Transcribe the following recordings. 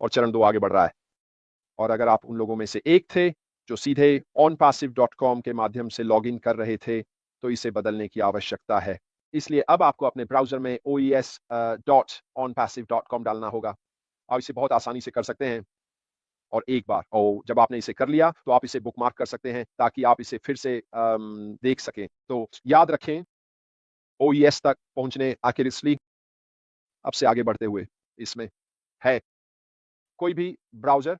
और चरण 2 आगे बढ़ रहा है। और अगर आप उन लोगों में से एक थे जो सीधे onpassive.com के माध्यम से लॉगिन कर रहे थे, तो इसे बदलने की आवश्यकता है। इसलिए अब आपको अपने ब्राउज़र में oes.onpassive.com डालना होगा। आप इसे बहुत आसानी से कर सकते हैं। और एक बार जब आपने इसे कर लिया, तो आप इसे बुकमार्क कर सकते हैं ताकि आप इसे फिर से देख सकें। तो याद रखें, ओईएस तक पहुंचने एक्यूरेटली अब से आगे बढ़ते हुए इसमें है कोई भी ब्राउज़र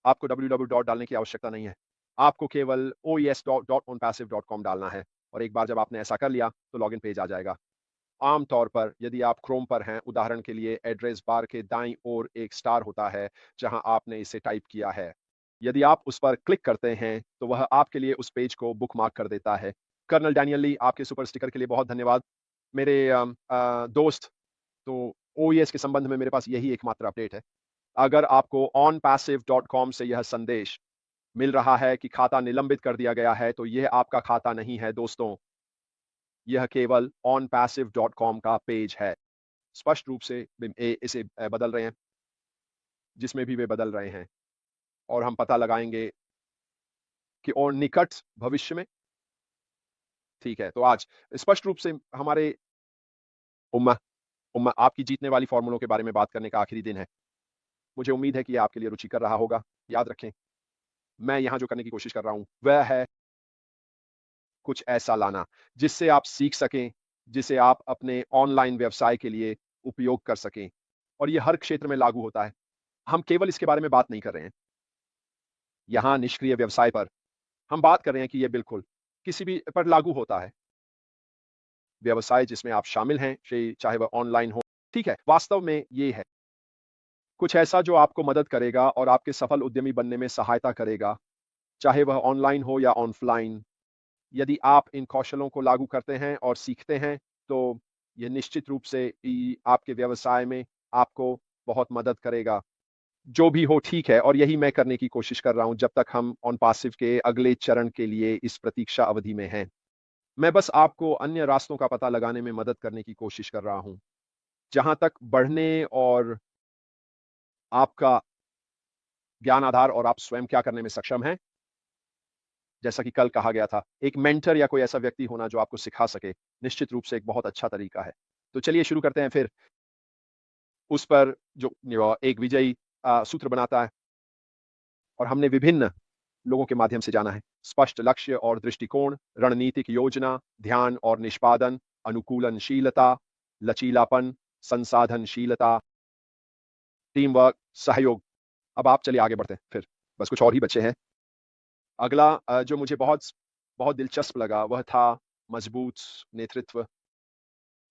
आपको www डालने की आवश्यकता नहीं है। आपको केवल oes.onpassive.com डालना है और एक बार जब आपने ऐसा कर लिया, तो लॉगिन पेज आ जाएगा। आम तौर पर यदि आप क्रोम पर हैं, उदाहरण के लिए एड्रेस बार के दाईं ओर एक स्टार होता है, जहां आपने इसे टाइप किया है। यदि आप उस पर क्लिक करते हैं, तो वह आपके लिए उस पेज को बुकमार्क कर देता है। कर्नल डैनियल ली, आपके सुपर स्टिकर के लिए बहुत धन्यवाद। मेरे दोस्त, तो ओईएस के संबंध में मेरे पास यही एकमात्र अपडेट है। अगर आपको onpassive.com से यह संदेश मिल रहा है कि खाता निलंबित कर दिया गया है, तो यह आपका खाता नहीं है दोस्तों। यह केवल onpassive.com का पेज है। स्पष्ट रूप से इसे बदल रहे हैं, जिसमें भी वे बदल रहे हैं। और हम पता लगाएंगे कि और निकट भविष्य में, ठीक है, तो आज स्पष्ट रूप से हमारे उम्मा उम्मा आपकी जीतने वाली फॉर्मूलों के बारे में बात करने का आखिरी दिन है। मुझे उम्मीद है कि यह आपके लिए रुचिकर रहा होगा। याद रखें, मैं यहां जो करने की कोशिश कर रहा हूं, वह है कुछ ऐसा लाना जिससे आप सीख सकें, जिसे आप अपने ऑनलाइन व्यवसाय के लिए उपयोग कर सकें। और यह हर क्षेत्र में लागू होता है। हम केवल इसके बारे में बात नहीं कर रहे हैं यहां निष्क्रिय व्यवसाय पर। हम बात कर रहे हैं कि यह बिल्कुल किसी भी पर लागू होता है। व्यवसाय जिसमें आप शामिल हैं, चाहे वह ऑनलाइन हो, ठीक है, वास्तव में ये है कुछ ऐसा जो आपको मदद करेगा और आपके सफल उद्यमी बनने में सहायता करेगा, चाहे वह ऑनलाइन हो या ऑफलाइन। यदि आप इन कौशलों को लागू करते हैं और सीखते हैं, तो यह निश्चित रूप से आपके व्यवसाय में आपको बहुत मदद करेगा। जो भी हो, ठीक है, और यही मैं करने की कोशिश कर रहा हूं जब तक हम ऑन पासिव के अगले चरण के लिए इस प्रतीक्षा अवधि में हैं। मैं बस आपको अन्य रास्तों का पता लगाने में मदद करने की कोशिश कर रहा हूं, जहां तक बढ़ने और आपका ज्ञान आधार और आप स्वयं क्या करने में सक्षम हैं। जैसा कि कल कहा गया था, एक मेंटर या कोई ऐसा व्यक्ति होना जो आपको सिखा सके, निश्चित रूप से एक बहुत अच्छा तरीका है। तो चलिए शुरू करते हैं फिर उस पर जो एक विजयी सूत्र बनाता है। और हमने विभिन्न लोगों के माध्यम से जाना है। स्पष्ट लक्ष्य और दृष्टिकोण, रणनीतिक योजना, ध्यान और निष्पादन, अनुकूलनशीलता, लचीलापन, संसाधनशीलता, टीम वर्क, सहयोग। अब आप चलिए आगे बढ़ते हैं फिर, बस कुछ और ही बच्चे हैं। अगला जो मुझे बहुत बहुत दिलचस्प लगा, वह था मजबूत नेतृत्व।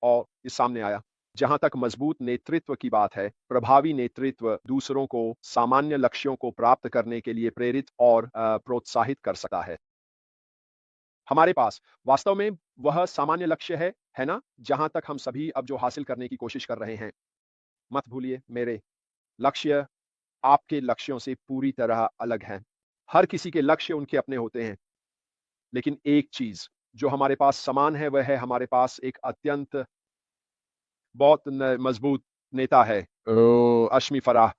और इस सामने आया, जहां तक मजबूत नेतृत्व की बात है, प्रभावी नेतृत्व दूसरों को सामान्य लक्ष्यों को प्राप्त करने के लिए प्रेरित और प्रोत्साहित कर सकता है। हमारे पास वास्तव में वह सामान्य लक्ष्य है ना, जहां तक हम सभी अब जो हासिल करने की कोशिश कर रहे हैं। मत भूलिए, मेरे लक्ष्य आपके लक्ष्यों से पूरी तरह अलग हैं। हर किसी के लक्ष्य उनके अपने होते हैं, लेकिन एक चीज जो हमारे पास समान है, वह है हमारे पास एक अत्यंत बहुत मजबूत नेता है, अश्मी फराह।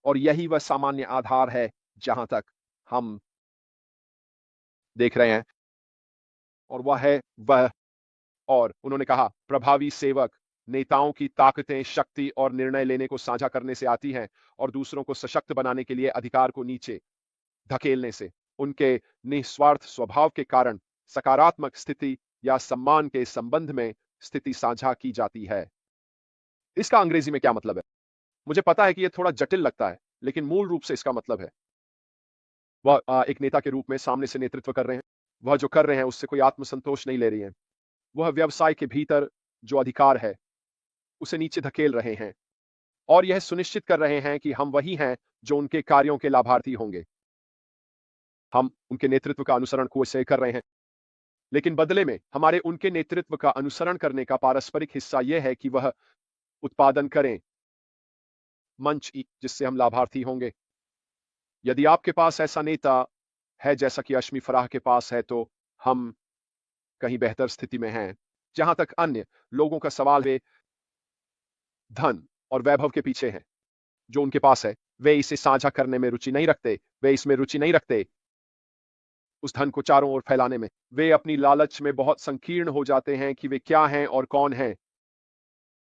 और यही वह सामान्य आधार है जहां तक हम देख रहे हैं। और वह है वह और उन्होंने कहा, प्रभावी सेवक नेताओं की ताकतें, शक्ति और निर्णय लेने को साझा करने से आती हैं, और दूसरों को सशक्त बनाने के लिए अधिकार को नीचे धकेलने से। उनके निस्वार्थ स्वभाव के कारण सकारात्मक स्थिति या सम्मान के संबंध में स्थिति साझा की जाती है। इसका अंग्रेजी में क्या मतलब है? मुझे पता है कि यह थोड़ा जटिल लगता है, लेकिन मूल रूप से इसका मतलब है, वह एक नेता के रूप में सामने से नेतृत्व कर रहे हैं। वह जो कर रहे हैं उससे कोई आत्मसंतोष नहीं ले रही हैं। वह व्यवसाय के भीतर जो अधिकार है, उसे नीचे धकेल रहे हैं और यह सुनिश्चित कर रहे हैं कि हम वही हैं जो उनके कार्यों के लाभार्थी होंगे। हम उनके नेतृत्व का अनुसरण से कर रहे हैं, लेकिन बदले में हमारे उनके नेतृत्व का अनुसरण करने का पारस्परिक हिस्सा यह है कि वह उत्पादन करें मंच जिससे हम लाभार्थी होंगे। यदि आपके पास ऐसा नेता है जैसा कि अश्मी फराह के पास है, तो हम कहीं बेहतर स्थिति में हैं। जहां तक अन्य लोगों का सवाल है, धन और वैभव के पीछे हैं। जो उनके पास है, वे इसे साझा करने में रुचि नहीं रखते, वे इसमें रुचि नहीं रखते उस धन को चारों ओर फैलाने में। वे अपनी लालच में बहुत संकीर्ण हो जाते हैं कि वे क्या हैं और कौन हैं।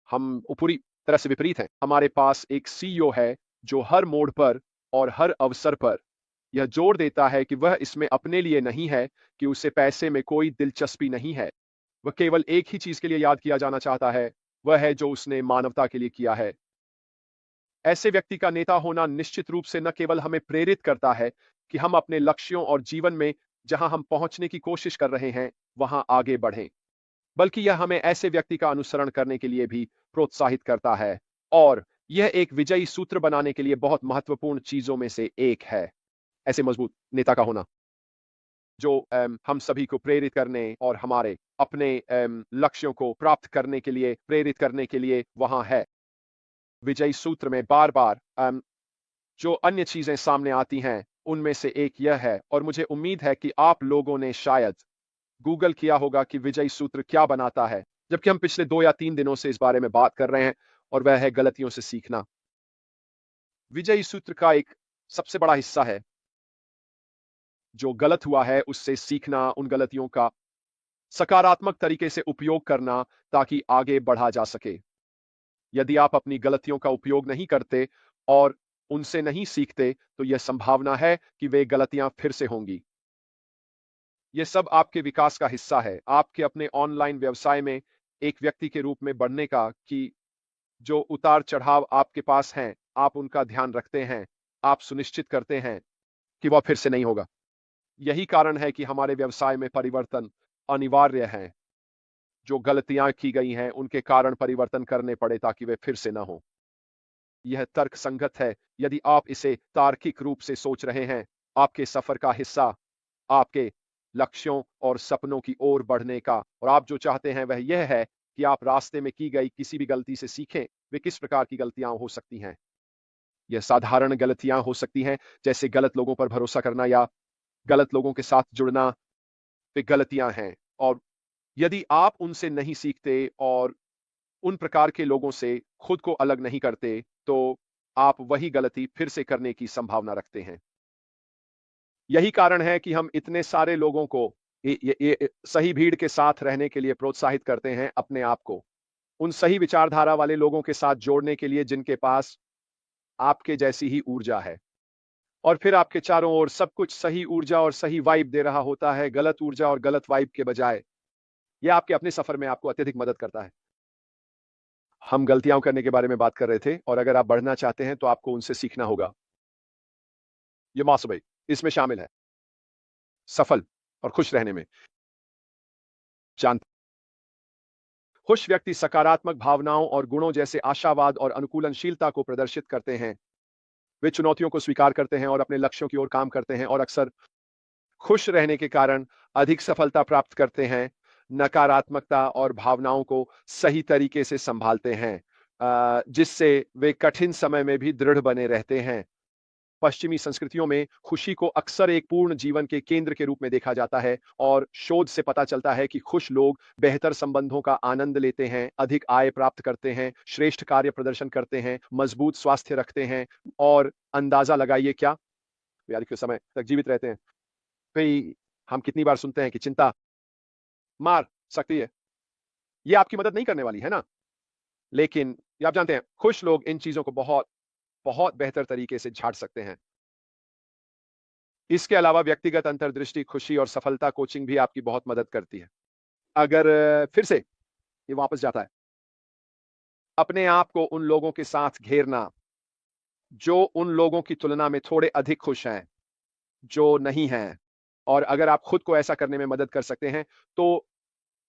हम पूरी तरह से विपरीत हैं। हमारे पास एक सीईओ है जो हर मोड़ पर और हर अवसर पर यह जोर देता है कि वह इसमें अपने लिए नहीं है, कि उसे पैसे में कोई दिलचस्पी नहीं है। वह केवल एक ही चीज के लिए याद किया जाना चाहता है, वह है जो उसने मानवता के लिए किया है। ऐसे व्यक्ति का नेता होना निश्चित रूप से न केवल हमें प्रेरित करता है कि हम अपने लक्ष्यों और जीवन में जहां हम पहुंचने की कोशिश कर रहे हैं वहां आगे बढ़ें, बल्कि यह हमें ऐसे व्यक्ति का अनुसरण करने के लिए भी प्रोत्साहित करता है। और यह एक विजयी सूत्र बनाने के लिए बहुत महत्वपूर्ण चीजों में से एक है, ऐसे मजबूत नेता का होना जो हम सभी को प्रेरित करने और हमारे अपने लक्ष्यों को प्राप्त करने के लिए प्रेरित करने के लिए वहां है। विजयी सूत्र में बार बार जो अन्य चीजें सामने आती हैं उनमें से एक यह है, और मुझे उम्मीद है कि आप लोगों ने शायद गूगल किया होगा कि विजयी सूत्र क्या बनाता है, जबकि हम पिछले 2 या 3 दिनों से इस बारे में बात कर रहे हैं, और वह है गलतियों से सीखना। विजयी सूत्र का एक सबसे बड़ा हिस्सा है जो गलत हुआ है उससे सीखना, उन गलतियों का सकारात्मक तरीके से उपयोग करना ताकि आगे बढ़ा जा सके। यदि आप अपनी गलतियों का उपयोग नहीं करते और उनसे नहीं सीखते, तो यह संभावना है कि वे गलतियां फिर से होंगी। यह सब आपके विकास का हिस्सा है, आपके अपने ऑनलाइन व्यवसाय में एक व्यक्ति के रूप में बढ़ने का, कि जो उतार चढ़ाव आपके पास हैं, आप उनका ध्यान रखते हैं, आप सुनिश्चित करते हैं कि वह फिर से नहीं होगा। यही कारण है कि हमारे व्यवसाय में परिवर्तन अनिवार्य है। जो गलतियां की गई हैं उनके कारण परिवर्तन करने पड़े ताकि वे फिर से ना हो। यह तर्क संगत है यदि आप इसे तार्किक रूप से सोच रहे हैं। आपके सफर का हिस्सा आपके लक्ष्यों और सपनों की ओर बढ़ने का, और आप जो चाहते हैं वह यह है कि आप रास्ते में की गई किसी भी गलती से सीखें। वे किस प्रकार की गलतियां हो सकती हैं? यह साधारण गलतियां हो सकती हैं, जैसे गलत लोगों पर भरोसा करना या गलत लोगों के साथ जुड़ना। वे गलतियां हैं, और यदि आप उनसे नहीं सीखते और उन प्रकार के लोगों से खुद को अलग नहीं करते, तो आप वही गलती फिर से करने की संभावना रखते हैं। यही कारण है कि हम इतने सारे लोगों को सही भीड़ के साथ रहने के लिए प्रोत्साहित करते हैं, अपने आप को उन सही विचारधारा वाले लोगों के साथ जोड़ने के लिए जिनके पास आपके जैसी ही ऊर्जा है। और फिर आपके चारों ओर सब कुछ सही ऊर्जा और सही वाइब दे रहा होता है, गलत ऊर्जा और गलत वाइब के बजाय। यह आपके अपने सफर में आपको अत्यधिक मदद करता है। हम गलतियां करने के बारे में बात कर रहे थे, और अगर आप बढ़ना चाहते हैं तो आपको उनसे सीखना होगा। ये मासूम इसमें शामिल है सफल और खुश रहने में। जान खुश व्यक्ति सकारात्मक भावनाओं और गुणों जैसे आशावाद और अनुकूलनशीलता को प्रदर्शित करते हैं। वे चुनौतियों को स्वीकार करते हैं और अपने लक्ष्यों की ओर काम करते हैं, और अक्सर खुश रहने के कारण अधिक सफलता प्राप्त करते हैं। नकारात्मकता और भावनाओं को सही तरीके से संभालते हैं, जिससे वे कठिन समय में भी दृढ़ बने रहते हैं। पश्चिमी संस्कृतियों में खुशी को अक्सर एक पूर्ण जीवन के केंद्र के रूप में देखा जाता है, और शोध से पता चलता है कि खुश लोग बेहतर संबंधों का आनंद लेते हैं, अधिक आय प्राप्त करते हैं, श्रेष्ठ कार्य प्रदर्शन करते हैं, मजबूत स्वास्थ्य रखते हैं, और अंदाजा लगाइए क्या, वे अधिक समय तक जीवित रहते हैं। कई हम कितनी बार सुनते हैं कि चिंता मार सकती है। ये आपकी मदद नहीं करने वाली है ना? लेकिन ये आप जानते हैं, खुश लोग इन चीजों को बहुत बहुत बेहतर तरीके से झाड़ सकते हैं। इसके अलावा व्यक्तिगत अंतर्दृष्टि, खुशी और सफलता कोचिंग भी आपकी बहुत मदद करती है। अगर फिर से ये वापस जाता है, अपने आप को उन लोगों के साथ घेरना जो उन लोगों की तुलना में थोड़े अधिक खुश हैं, जो नहीं हैं, और अगर आप खुद को ऐसा करने में मदद कर सकते हैं, तो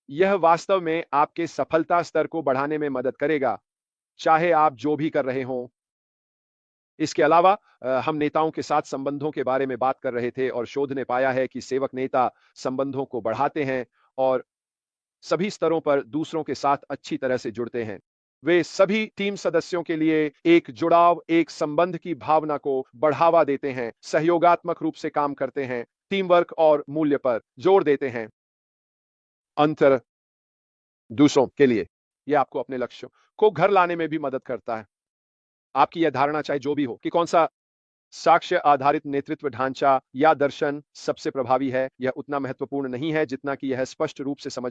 यह वास्तव में आपके सफलता स्तर को बढ़ाने में मदद करेगा, चाहे आप जो भी कर रहे हों। इसके अलावा हम नेताओं के साथ संबंधों के बारे में बात कर रहे थे, और शोध ने पाया है कि सेवक नेता संबंधों को बढ़ाते हैं और सभी स्तरों पर दूसरों के साथ अच्छी तरह से जुड़ते हैं। वे सभी टीम सदस्यों के लिए एक जुड़ाव, एक संबंध की भावना को बढ़ावा देते हैं, सहयोगात्मक रूप से काम करते हैं, टीम वर्क और मूल्य पर जोर देते हैं। अंतर दूसरों के लिए यह आपको अपने लक्ष्यों को घर लाने में भी मदद करता है। आपकी यह धारणा चाहे जो भी हो कि कौन सा साक्ष्य आधारित नेतृत्व ढांचा या दर्शन सबसे प्रभावी है, यह उतना महत्वपूर्ण नहीं है जितना कि यह स्पष्ट रूप से समझ